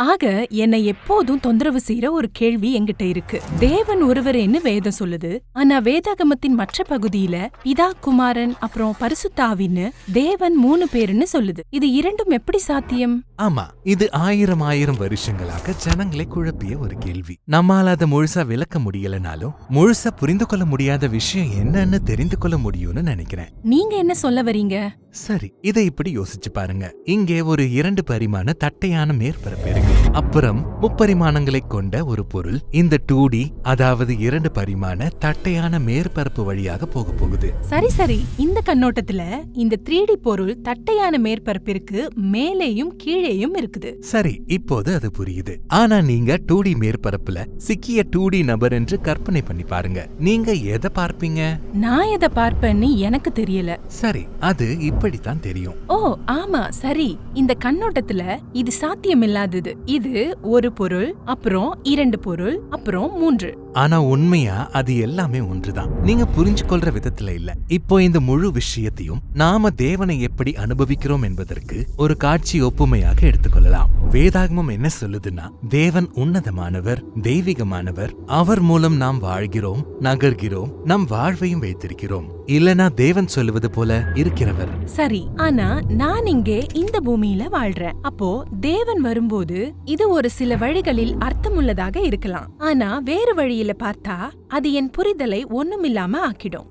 ஆக என்னை எப்போதும் தொந்தரவு செய்யற ஒரு கேள்வி என்கிட்ட இருக்கு. தேவன் ஒருவரேன்னு வேதம் சொல்லுது. ஆனா வேதாகமத்தின் மற்ற பகுதியில பிதா, குமாரன் அப்புறம் பரிசுத்தாவின்னு தேவன் 3 பேருன்னு சொல்லுது. இது இரண்டும் எப்படி சாத்தியம்? ஆமா, இது ஆயிரம் வருஷங்களாக ஜனங்களை குழப்பிய ஒரு கேள்வி. நம்மால அதை முழுசா விளக்க முடியலனாலும் முழுசா புரிந்து கொள்ள முடியாத விஷயம் என்னன்னு தெரிந்து கொள்ள முடியும்னு நினைக்கிறேன். நீங்க என்ன சொல்ல வரீங்க? சரி, இதை இப்படி யோசிச்சு பாருங்க. இங்கே ஒரு 2 பரிமாண தட்டையான மேற்பரப்பு இருக்கு. அப்புறம் முப்பரிமாணங்களை கொண்ட ஒரு பொருள் இந்த 2D, அதாவது 2 பரிமாண தட்டையான மேற்பரப்பு வழியாக போக போகுது. சரி, இந்த கண்ணோட்டத்துல இந்த 3D பொருள் தட்டையான மேற்பரப்பிற்கு மேலேயும் கீழேயும் இருக்குது. சரி, இப்போது அது புரியுது. ஆனா நீங்க 2D மேற்பரப்புல சிக்கிய 2D நபர் என்று கற்பனை பண்ணி பாருங்க. நீங்க எதை பார்ப்பீங்க? நான் எதை பார்ப்பேன்னு எனக்கு தெரியல. சரி, அது இப்படித்தான் தெரியும். ஓ ஆமா, சரி. இந்த கண்ணோட்டத்துல இது சாத்தியமில்லாதது. இது ஒரு பொருள், அப்புறம் 2 பொருள், அப்புறம் 3. ஆனா உண்மையா அது எல்லாமே ஒன்றுதான். நீங்க புரிஞ்சு கொள்ற விதத்துல இல்ல. இப்போ இந்த முழு விஷயத்தையும் நாம தேவனை எப்படி அனுபவிக்கிறோம் என்பதற்கு ஒரு காட்சி ஒப்புமையாக எடுத்துக்கொள்ளலாம். வேதாகமம் என்ன சொல்லுதுன்னா, தேவன் உன்னதமானவர், தெய்வீகமானவர். அவர் மூலம் நாம் வாழ்கிறோம், நகர்கிறோம், நம் வாழ்வையும் வைத்திருக்கிறோம். இல்லனா தேவன் சொல்லுவது போல இருக்கிறவர். சரி, ஆனா நான் இங்கே இந்த பூமியில வாழ்றேன். அப்போ தேவன் வரும்போது இது ஒரு சில வழிகளில் அர்த்தமுள்ளதாக இருக்கலாம். ஆனா வேறு வழியில பார்த்தா அது என் புரிதலை ஒண்ணுமில்லாம ஆக்கிடும்.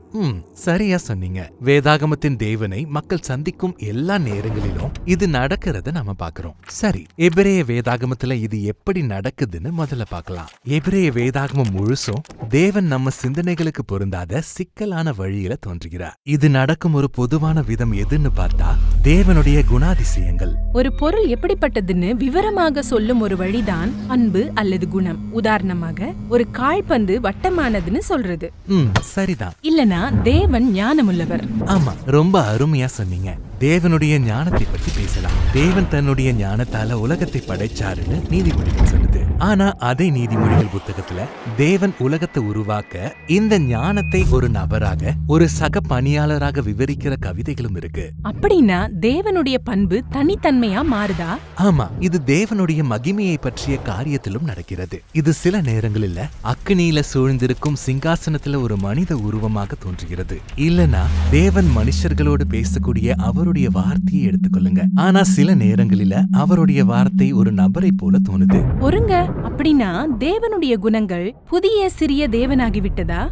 சரியா சொன்னீங்க. வேதாகமத்தின் தேவனை மக்கள் சந்திக்கும் எல்லா நேரங்களிலும் இது நடக்கிறத நாம பாக்குறோம். சரி, எபிரேய வேதாகமத்துல இது எப்படி நடக்குதுன்னு முதல்ல பார்க்கலாம். எபிரேய வேதாகமம் முழுசும் தேவன் நம்ம சிந்தனைகளுக்கு பொருந்தாத சிக்கலான வழியில தோன்றுகிறார். இது நடக்கும் ஒரு பொதுவான விதம் எதுன்னு பார்த்தா தேவனுடைய குணாதிசயங்கள். ஒரு பொருள் எப்படிப்பட்டதுன்னு விவரமாக சொல்லும் ஒரு வழிதான் அன்பு அல்லது குணம். உதாரணமாக ஒரு கால்பந்து வட்டமானதுன்னு சொல்றது. சரிதான். இல்லனா தேவன் ஞானமுள்ளவர். ஆமா, ரொம்ப அருமையா சொன்னீங்க. தேவனுடைய ஞானத்தை பத்தி பேசலாம். தேவன் தன்னுடைய ஞானத்தால உலகத்தை படைச்சாருன்னு நீதிமொழிகள் சொல்லுது. ஆனா அதே நீதிமொழிகள் புத்தகத்துல தேவன் உலகத்தை உருவாக்க இந்த ஞானத்தை ஒரு நபராக, ஒரு சக பணியாளராக விவரிக்கிற கவிதைகளும் இருக்கு. அப்படின்னா தேவனுடைய பண்பு தனித்தன்மையா மாறுதா? ஆமா, இது தேவனுடைய மகிமையை பற்றிய காரியத்திலும் நடக்கிறது. இது சில நேரங்களில் அக்கினியில சூழ்ந்திருக்கும் சிங்காசனத்துல ஒரு மனித உருவமாக தோன்றுகிறது. இல்லனா தேவன் மனுஷர்களோடு பேசக்கூடிய அவருடைய வார்த்தையை எடுத்துக்கொள்ளுங்க. ஆனா சில நேரங்களில அவருடைய வார்த்தை ஒரு நபரை போல தோணுது. ஒருங்க, அப்படின்னா தேவனுடைய குணங்கள் புதிய சிறிய தேவனாகிவிட்டதா?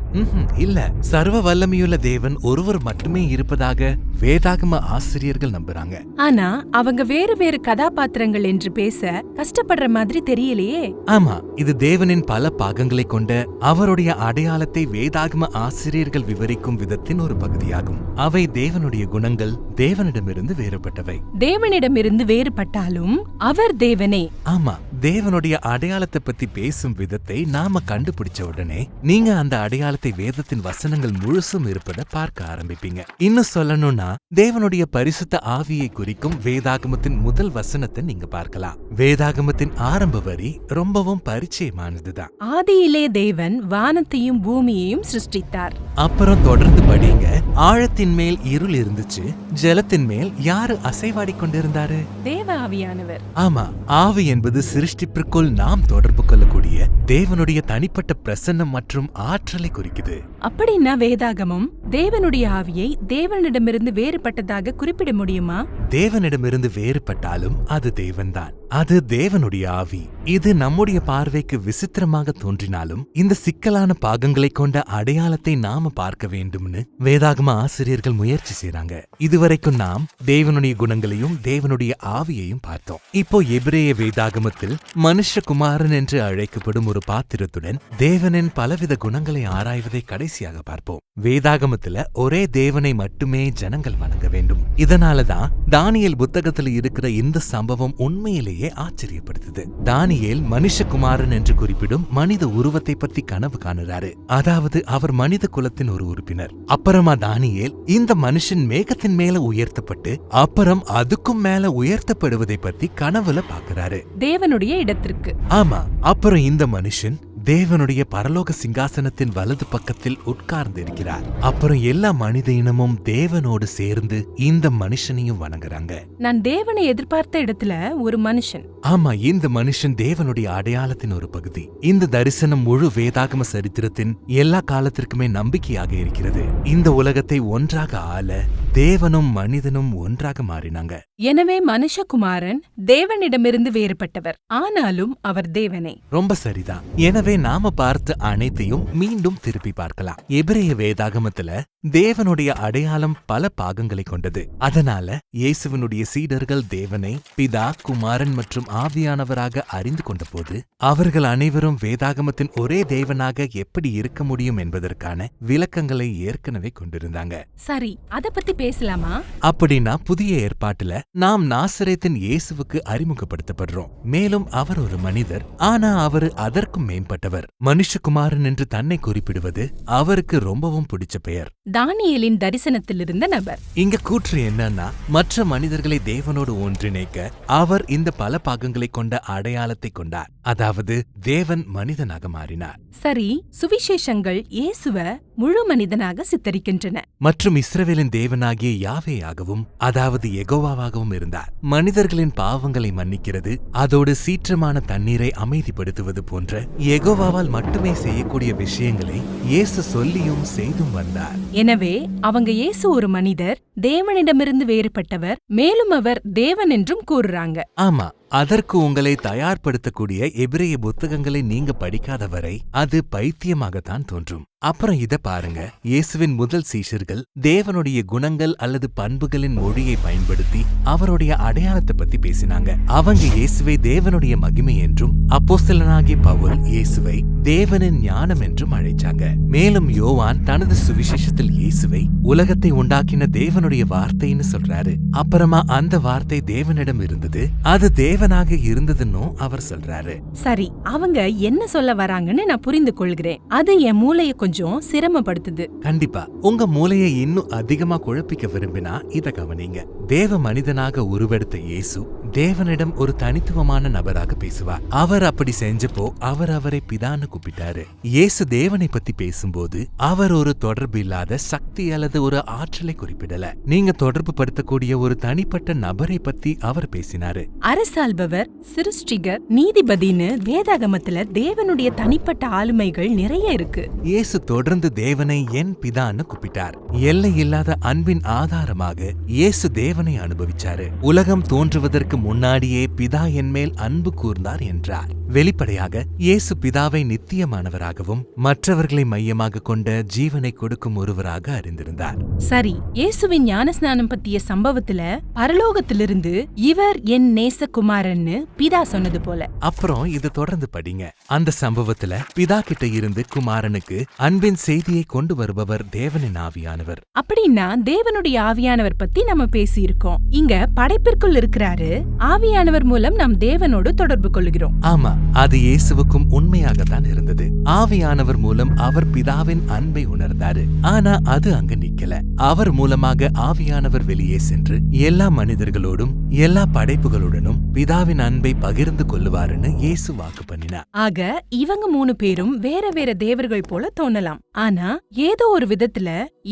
இல்ல, சர்வ வல்லமையுள்ள தேவன் ஒருவர் மட்டுமே இருப்பதாக வேதாகம ஆசிரியர்கள் நம்புறாங்க. ஆனா அவங்க வேறு வேறு கதாபாத்திரங்கள் என்று பேச கஷ்டப்படுற மாதிரி தெரியலையே. ஆமா, இது தேவனின் பல பாகங்களை கொண்ட அவருடைய அடையாளத்தை வேதாகம ஆசிரியர்கள் விவரிக்கும் விதத்தின் ஒரு பகுதியாகும். அவை தேவனுடைய குணங்கள் தேவனிடமிருந்து வேறுபட்டவை. தேவனிடமிருந்து வேறுபட்டாலும் அவர் தேவனே. ஆமா, தேவனுடைய அடையாளத்தை பத்தி பேசும் விதத்தை நாம கண்டுபிடிச்ச உடனே நீங்க அந்த அடையாளத்தை வேதத்தின் வசனங்கள் முழுசும் இருப்பதை பார்க்க ஆரம்பிப்பீங்க. இன்னும் சொல்லணும்னா தேவனுடைய பரிசுத்த ஆவியை குறிக்கும் வேதாகமத்தின் முதல் வசனத்தை நீங்க பார்க்கலாம். வேதாகமத்தின் ஆரம்ப வரி ரொம்பவும் பரிச்சயமானதுதான். ஆதியிலே தேவன் வானத்தையும் பூமியையும் சிருஷ்டித்தார். அப்புறம் தொடர்ந்து படிங்க. ஆழத்தின் மேல் இருள் இருந்துச்சு, ஜலத்தின் மேல் யாரு அசைவாடி கொண்டிருந்தாரு? தேவ ஆவியானவர். ஆமா, ஆவி என்பது சிருஷ்டிப்பிற்குள் நாம் தொடர்பு கொள்ளக்கூடிய தேவனுடைய தனிப்பட்ட பிரசன்னம் மற்றும் ஆற்றலை குறிக்குது. அப்படின்னா வேதாகமம் தேவனுடைய ஆவியை தேவனிடமிருந்து வேறுபட்டதாக குறிப்பிட முடியுமா? தேவனிடமிருந்து வேறுபட்டாலும் அது தேவன்தான். அது தேவனுடைய ஆவி. இது நம்முடைய பார்வைக்கு விசித்திரமாக தோன்றினாலும் இந்த சிக்கலான பாகங்களை கொண்ட அடையாளத்தை நாம பார்க்க வேண்டும்னு வேதாகம ஆசிரியர்கள் முயற்சி செய்றாங்க. இதுவரைக்கும் நாம் தேவனுடைய குணங்களையும் தேவனுடைய ஆவியையும் பார்த்தோம். இப்போ எபிரேய வேதாகமத்தில் மனுஷகுமாரன் என்று அழைக்கப்படும் ஒரு பாத்திரத்துடன் தேவனின் பலவித குணங்களை ஆராய்வதை கடைசியாக பார்ப்போம். வேதாகமத்துல ஒரே தேவனை மட்டுமே ஜனங்கள் வணங்க வேண்டும். இதனாலதான் தானியேல் புத்தகத்துல இருக்கிற இந்த சம்பவம் உண்மையிலேயே ஆச்சரியப்படுத்துது. தானியேல் மனுஷகுமாரன் என்று குறிப்பிடும் மனித உருவத்தை பத்தி கனவு காணுறாரு. அதாவது அவர் மனித குலத்தின் ஒரு உறுப்பினர். அப்புறமா தானியேல் இந்த மனுஷன் மேகத்தின் மேல உயர்த்தப்பட்டு அப்புறம் அதுக்கும் மேல உயர்த்தப்படுவதை பத்தி கனவுல பாக்குறாரு, தேவனுடைய இடத்திற்கு. ஆமா, அப்புறம் இந்த மனுஷன் தேவனுடைய பரலோக சிங்காசனத்தின் வலது பக்கத்தில் உட்கார்ந்திருக்கிறார். அப்புறம் எல்லா மனித இனமும் தேவனோடு சேர்ந்து இந்த மனுஷனையும் வணங்குறாங்க. நான் தேவனை எதிர்பார்த்த இடத்துல ஒரு மனுஷன். ஆமா, இந்த மனுஷன் தேவனுடைய அடையாளத்தின் ஒரு பகுதி. இந்த தரிசனம் முழு வேதாகம சரித்திரத்தின் எல்லா காலத்திற்குமே நம்பிக்கையாக இருக்கிறது. இந்த உலகத்தை ஒன்றாக ஆள தேவனும் மனிதனும் ஒன்றாக மாறினாங்க. எனவே மனுஷகுமாரன் தேவனிடமிருந்து வேறுபட்டவர், ஆனாலும் அவர் தேவனே. ரொம்ப சரிதான். எனவே நாம பார்த்த அனைத்தையும் மீண்டும் திருப்பி பார்க்கலாம். எபிரேய வேதாகமத்துல தேவனுடைய அடையாளம் பல பாகங்களை கொண்டது. அதனால இயேசுவினுடைய சீடர்கள் தேவனை பிதா, குமாரன் மற்றும் ஆவியானவராக அறிந்து கொண்ட போது அவர்கள் அனைவரும் வேதாகமத்தின் ஒரே தேவனாக எப்படி இருக்க முடியும் என்பதற்கான விளக்கங்களை ஏற்கனவே கொண்டிருந்தாங்க. சரி, அத பத்தி பேசலாமா? அப்படின்னா புதிய ஏற்பாட்டுல நாம் நாசரேத்தின் இயேசுவுக்கு அறிமுகப்படுத்தப்படுறோம். மேலும் அவர் ஒரு மனிதர், ஆனா அவரு அதற்கும் மேம்பட்டவர். மனுஷகுமாரன் என்று தன்னை குறிப்பிடுவது அவருக்கு ரொம்பவும் பிடிச்ச பெயர். தானியேலின் தரிசனத்திலிருந்த நபர். இங்க கூற்று என்னன்னா, மற்ற மனிதர்களை தேவனோடு ஒன்றிணைக்க அவர் இந்த பல பாகங்களை கொண்ட அடையாளத்தை கொண்டார். அதாவது தேவன் மனிதனாக மாறினார். சரி, சுவிசேஷங்கள் இயேசுவ முழு மனிதனாக சித்தரிக்கின்றன. மற்றும் இஸ்ரவேலின் தேவனாகிய யாவேயாகவும், அதாவது யெகோவாவாகவும் இருந்தார். மனிதர்களின் பாவங்களை மன்னிக்கிறது, அதோடு சீற்றமான தண்ணீரை அமைதிப்படுத்துவது போன்ற யெகோவாவால் மட்டுமே செய்யக்கூடிய விஷயங்களை இயேசு சொல்லியும் செய்தும் வந்தார். எனவே அவங்க இயேசு ஒரு மனிதர், தேவனிடமிருந்து வேறுபட்டவர், மேலும் அவர் தேவன் என்றும் கூறுறாங்க. ஆமா, அதற்கு உங்களை தயார்படுத்தக்கூடிய எபிரேய புத்தகங்களை நீங்க படிக்காதவரை அது பைத்தியமாகத்தான் தோன்றும். அப்புறம் இத பாருங்க, இயேசுவின் முதல் சீஷர்கள் தேவனுடைய குணங்கள் அல்லது பண்புகளின் மொழியை பயன்படுத்தி அவருடைய அடையாளத்தை பத்தி பேசினாங்க. அவங்க இயேசுவை தேவனுடைய மகிமை என்றும், அப்போஸ்தலனாகிய பவுல் இயேசுவை தேவனின் ஞானம் என்றும் அழைச்சாங்க. மேலும் யோவான் தனது சுவிசேஷத்தில் இயேசுவை உலகத்தை உண்டாக்கின தேவனுடைய வார்த்தைன்னு சொல்றாரு. அப்புறமா அந்த வார்த்தை தேவனிடம் இருந்தது, அது தேவனாக இருந்ததுன்னு அவர் சொல்றாரு. சரி, அவங்க என்ன சொல்ல வராங்கன்னு நான் புரிந்து கொள்கிறேன். அது என் மூளைய கொஞ்சம் சிரமப்படுத்துது. கண்டிப்பா உங்க மூளையை இன்னும் அதிகமா குழப்பிக்க விரும்பினா இத கவனிங்க. தேவ மனிதனாக உருவெடுத்த இயேசு தேவனிடம் ஒரு தனித்துவமான நபராக பேசுவார். அவர் அப்படி செஞ்சப்போ அவர் அவரை பிதான்னு கூப்பிட்டாரு. இயேசு தேவனை பத்தி பேசும்போது அவர் ஒரு தொடர்பு இல்லாத சக்தி அல்லது ஒரு ஆற்றலை குறிப்பிடல. நீங்க தொடர்பு படுத்தக்கூடிய ஒரு தனிப்பட்ட நபரை பத்தி அவர் பேசினாரு. அரசாள்பவர், சிருஷ்டிகர், நீதிபதின்னு வேதாகமத்துல தேவனுடைய தனிப்பட்ட ஆளுமைகள் நிறைய இருக்கு. இயேசு தொடர்ந்து தேவனை என் பிதான்னு கூப்பிட்டார். எல்லை இல்லாத அன்பின் ஆதாரமாக இயேசு தேவனை அனுபவிச்சாரு. உலகம் தோன்றுவதற்கு முன்னாடியே பிதா என் மேல் அன்பு கூர்ந்தார் என்றார். வெளிப்படையாக இயேசு பிதாவை நித்தியமானவராகவும் மற்றவர்களை மையமாக கொண்ட ஜீவனை கொடுக்கும் ஒருவராக அறிந்திருந்தார். சரி, இயேசுவின் ஞானஸ்நானம் பத்திய சம்பவத்துல பரலோகத்திலிருந்து இவர் என் நேசகுமாரன்னு பிதா சொன்னது போல. அப்புறம் இது தொடர்ந்து படிங்க. அந்த சம்பவத்துல பிதா கிட்ட இருந்து குமாரனுக்கு அன்பின் செய்தியை கொண்டு வருபவர் தேவனின் ஆவியானவர். அப்படின்னா தேவனுடைய ஆவியானவர் பத்தி நம்ம பேசி இருக்கோம். இங்க படைப்பிற்குள் இருக்கிறாரு. ஆவியானவர் மூலம் நாம் தேவனோடு தொடர்பு கொள்கிறோம். ஆமா, அது இயேசுவுக்கும் உண்மையாகத்தான் இருந்தது. ஆவியானவர் மூலம் அவர் பிதாவின் அன்பை உணர்ந்தாரு. ஆனா அது அங்க நிக்கல. அவர் மூலமாக ஆவியானவர் வெளியே சென்று எல்லா மனிதர்களோடும் எல்லா படைப்புகளுடனும் பிதாவின் அன்பை பகிர்ந்து கொள்ளுவாருன்னு இயேசு வாக்கு பண்ணினார். ஆக இவங்க 3 பேரும் வேற வேற தேவர்கள் போல தோணலாம். ஆனா ஏதோ ஒரு விதத்துல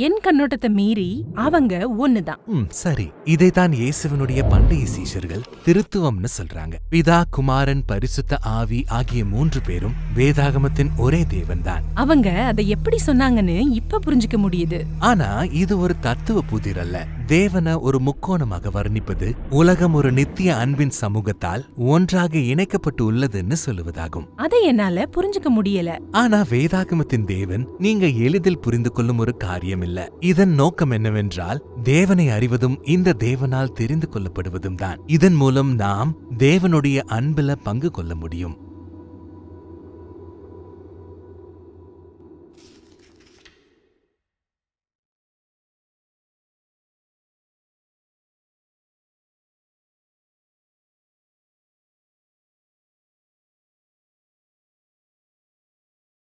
என் கண்ணோட்டத்தை மீறி அவங்க ஒண்ணுதான். சரி, இதைத்தான் இயேசுவினுடைய பண்டைய சீஷர்கள் திருத்துவம்னு சொல்றாங்க. பிதா, குமாரன், பரிசுத்த ஆவி ஆகிய 3 பேரும் வேதாகமத்தின் ஒரே தேவன்தான். அவங்க அதை எப்படி சொன்னாங்கன்னு இப்ப புரிஞ்சுக்க முடியுது. ஆனா இது ஒரு தத்துவ புதிர் அல்ல. தேவனை ஒரு முக்கோணமாக வர்ணிப்பது உலகம் ஒரு நித்திய அன்பின் சமூகத்தால் ஒன்றாக இணைக்கப்பட்டு உள்ளதுன்னு சொல்லுவதாகும். அதை என்னால புரிஞ்சுக்க முடியல. ஆனா வேதாகமத்தின் தேவன் நீங்க எளிதில் புரிந்து கொள்ளும் ஒரு காரியம் இல்ல. இதன் நோக்கம் என்னவென்றால் தேவனை அறிவதும் இந்த தேவனால் தெரிந்து கொள்ளப்படுவதும் தான். இதன் மூலம் நாம் தேவனுடைய அன்புல பங்கு கொள்ள முடியும்.